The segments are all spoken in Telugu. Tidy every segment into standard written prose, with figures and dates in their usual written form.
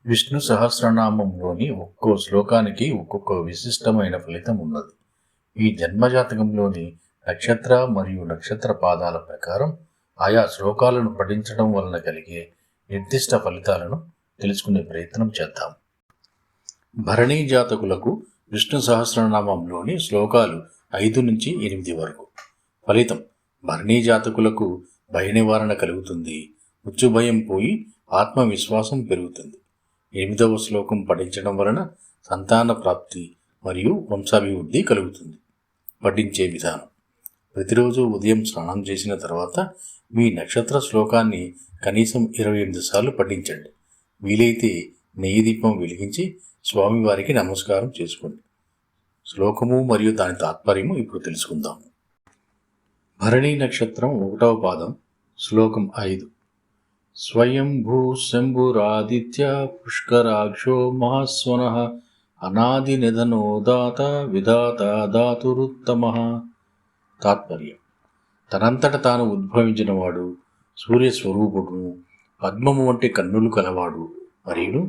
విష్ణు సహస్రనామంలోని ఒక్కో శ్లోకానికి ఒక్కొక్క విశిష్టమైన ఫలితం ఉన్నది. ఈ జన్మజాతకంలోని నక్షత్ర మరియు నక్షత్ర పాదాల ప్రకారం ఆయా శ్లోకాలను పఠించడం వలన కలిగే నిర్దిష్ట ఫలితాలను తెలుసుకునే ప్రయత్నం చేద్దాం. భరణీ జాతకులకు విష్ణు సహస్రనామంలోని శ్లోకాలు 5 నుంచి 8 వరకు. ఫలితం: భరణీ జాతకులకు భయ నివారణ కలుగుతుంది, ఉచ్చు భయం పోయి ఆత్మవిశ్వాసం పెరుగుతుంది. 8వ శ్లోకం పఠించడం వలన సంతాన ప్రాప్తి మరియు వంశాభివృద్ధి కలుగుతుంది. పఠించే విధానం: ప్రతిరోజు ఉదయం స్నానం చేసిన తర్వాత మీ నక్షత్ర శ్లోకాన్ని కనీసం 28 సార్లు పఠించండి. వీలైతే నెయ్యి దీపం వెలిగించి స్వామివారికి నమస్కారం చేసుకోండి. శ్లోకము మరియు దాని తాత్పర్యము ఇప్పుడు తెలుసుకుందాం. భరణీ నక్షత్రం 1వ పాదం, శ్లోకం 5. స్వయంభూ శంభురాదిత్య పుష్కరాక్షో మహాస్వనః అనాది నిధనో దాత విధాత దాతురుత్తమః. తాత్పర్యం: తనంతట తాను ఉద్భవించినవాడు, సూర్యస్వరూపుడును, పద్మము వంటి కన్నులు కలవాడు మరియు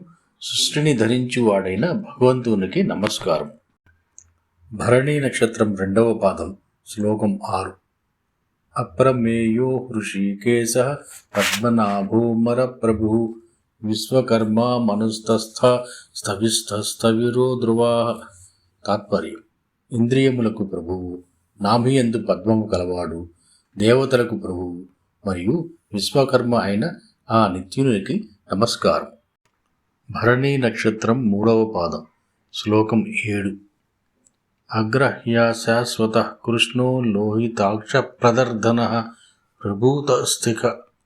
సృష్టిని ధరించువాడైన భగవంతునికి నమస్కారం. భరణీ నక్షత్రం 2వ పాదం, శ్లోకం 6. అప్రమేయో హృషీకేశః పద్మనాభోమర ప్రభు విశ్వకర్మ మనుస్తస్థ స్థవిరో ధ్రువాః. తాత్పర్యం: ఇంద్రియములకు ప్రభువు, నాభియందు పద్మము కలవాడు, దేవతలకు ప్రభువు మరియు విశ్వకర్మ అయిన ఆ నిత్యునికి నమస్కారం. భరణీ నక్షత్రం 3వ పాదం, శ్లోకం 7. అగ్రహ్య శాశ్వత కృష్ణో లోహితాక్ష ప్రదర్ధనః ప్రభూతస్థిక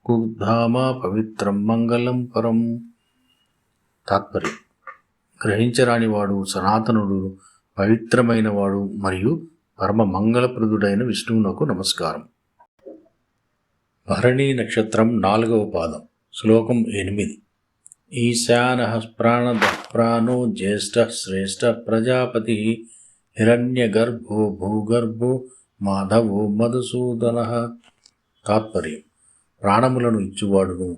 కుధామ పవిత్రం మంగళం పరం. తాత్పర్యం: గ్రహించరానివాడు, సనాతనుడు, పవిత్రమైనవాడు మరియు పరమ మంగళప్రదుడైన విష్ణువునకు నమస్కారం. భరణీ నక్షత్రం 4వ పాదం, శ్లోకం 8. ఈశానః ప్రాణదః ప్రాణో జ్యేష్ఠ శ్రేష్ఠ ప్రజాపతి హిరణ్యగర్భో భూగర్భో మాధవో మధుసూదనః. తాత్పర్యం: ప్రాణములను ఇచ్చువాడును,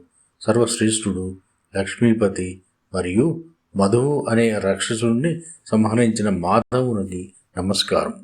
సర్వశ్రేష్ఠుడు, లక్ష్మీపతి మరియు మధువు అనే రాక్షసుడిని సంహరించిన మాధవునికి నమస్కారం.